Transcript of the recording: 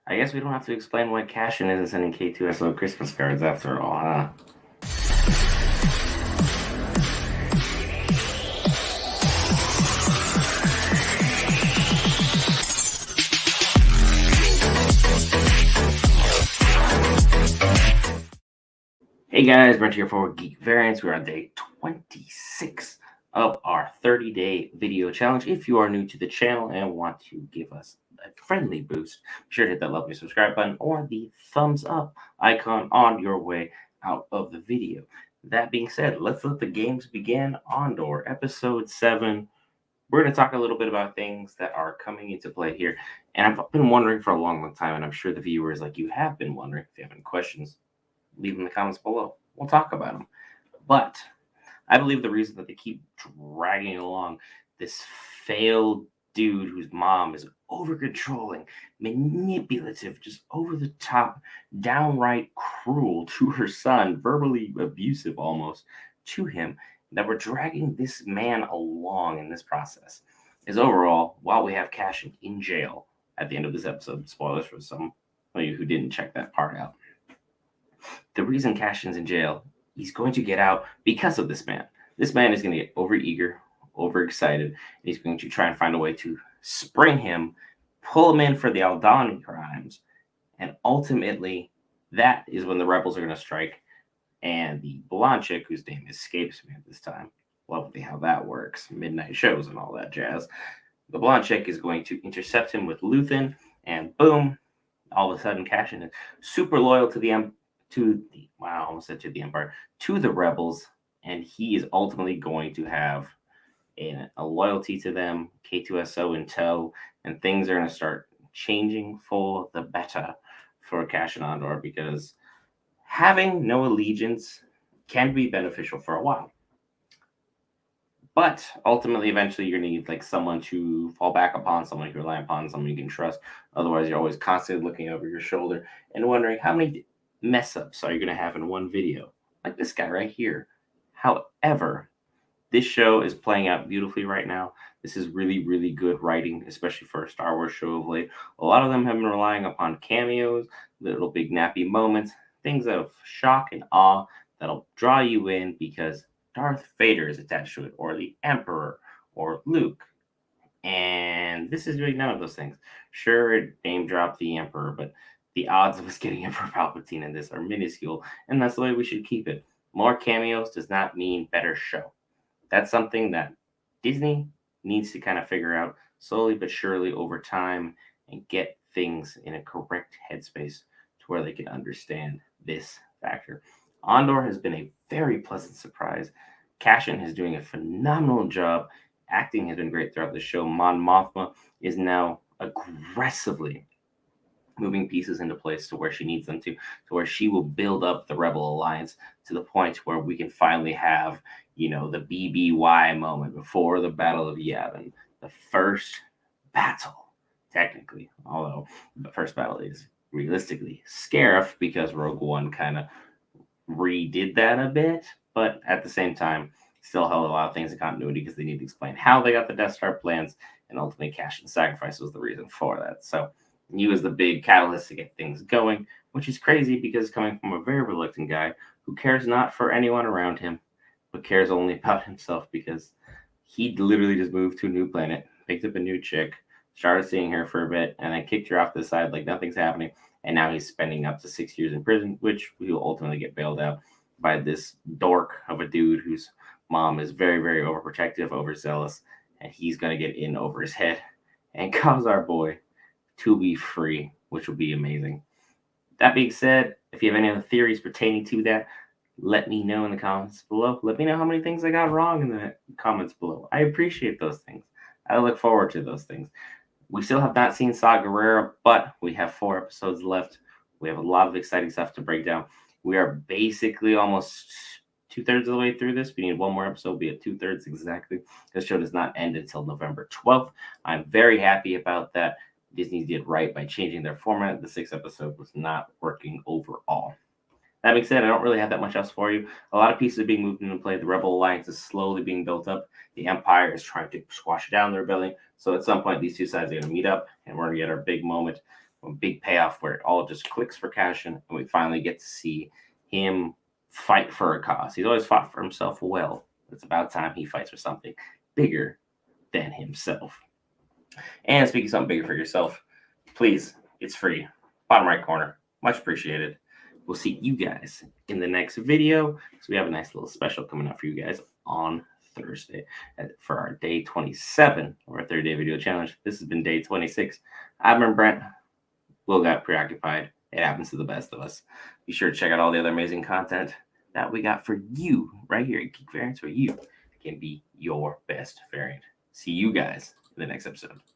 I guess we don't have to explain why Cashin isn't sending K2SO Christmas cards after all, huh? Hey guys, Brent here for Geek Variants. We're on day 26 of our 30-day video challenge. If you are new to the channel and want to give us a friendly boost, be sure to hit that lovely subscribe button or the thumbs up icon on your way out of the video. That being said, let's let the games begin. Andor, episode 7. We're going to talk a little bit about things that are coming into play here. And I've been wondering for a long time, and I'm sure the viewers like you have been wondering. If you have any questions, leave them in the comments below. We'll talk about them. But I believe the reason that they keep dragging along this failed dude whose mom is over controlling, manipulative, just over the top, downright cruel to her son, verbally abusive almost to him, that we're dragging this man along in this process is overall, while we have Cashin in jail at the end of this episode, spoilers for some of you who didn't check that part out, the reason Cashin's in jail, he's going to get out because of this man. This man is going to get overeager, overexcited, and he's going to try and find a way to spring him, pull him in for the Aldani crimes, and ultimately, that is when the rebels are going to strike. And the blonde chick, whose name escapes me at this time, lovely how that works, midnight shows and all that jazz. The blonde chick is going to intercept him with Luthen, and boom, all of a sudden, Cashin is super loyal to the wow, I almost said to the Empire, to the rebels, and he is ultimately going to have a loyalty to them, K2SO in tow, and things are going to start changing for the better for Cashin Andor, because having no allegiance can be beneficial for a while. But ultimately, eventually, you're going to need like someone to fall back upon, someone you can rely upon, someone you can trust. Otherwise, you're always constantly looking over your shoulder and wondering how many mess ups are you going to have in one video, like this guy right here. However, this show is playing out beautifully right now. This is really, really good writing, especially for a Star Wars show of late. A lot of them have been relying upon cameos, little big nappy moments, things of shock and awe that'll draw you in because Darth Vader is attached to it, or the Emperor, or Luke. And this is doing none of those things. Sure, it name dropped the Emperor, but the odds of us getting Emperor Palpatine in this are minuscule, and that's the way we should keep it. More cameos does not mean better show. That's something that Disney needs to kind of figure out slowly but surely over time and get things in a correct headspace to where they can understand this factor. Andor has been a very pleasant surprise. Cashin is doing a phenomenal job. Acting has been great throughout the show. Mon Mothma is now aggressively moving pieces into place to where she needs them to where she will build up the Rebel Alliance to the point where we can finally have, the BBY moment before the Battle of Yavin, the first battle, technically, although the first battle is realistically Scarif because Rogue One kind of redid that a bit, but at the same time, still held a lot of things in continuity because they need to explain how they got the Death Star plans, and ultimately Cashin's sacrifice was the reason for that. So he was the big catalyst to get things going, which is crazy because coming from a very reluctant guy who cares not for anyone around him, but cares only about himself because he literally just moved to a new planet, picked up a new chick, started seeing her for a bit, and then kicked her off to the side like nothing's happening. And now he's spending up to 6 years in prison, which will ultimately get bailed out by this dork of a dude whose mom is very, very overprotective, overzealous, and he's going to get in over his head and cause our boy to be free, which will be amazing. That being said, if you have any other theories pertaining to that, let me know in the comments below. Let me know how many things I got wrong in the comments below. I appreciate those things. I look forward to those things. We still have not seen Saw Gerrera, but we have 4 episodes left. We have a lot of exciting stuff to break down. We are basically almost 2/3 of the way through this. We need one more episode. We'll be at 2/3 exactly. This show does not end until November 12th. I'm very happy about that. Disney did right by changing their format. The 6th episode was not working overall. That being said, I don't really have that much else for you. A lot of pieces are being moved into play. The Rebel Alliance is slowly being built up. The Empire is trying to squash down the rebellion. So at some point, these two sides are going to meet up, and we're going to get our big moment a big payoff where it all just clicks for Cassian, and we finally get to see him fight for a cause. He's always fought for himself well. It's about time he fights for something bigger than himself. And speaking of something bigger for yourself, please, it's free. Bottom right corner. Much appreciated. We'll see you guys in the next video. So we have a nice little special coming up for you guys on Thursday for our day 27 or our 30-day video challenge. This has been day 26. I've been Brent. Will got preoccupied. It happens to the best of us. Be sure to check out all the other amazing content that we got for you right here at Geek Variants, where you can be your best variant. See you guys in the next episode.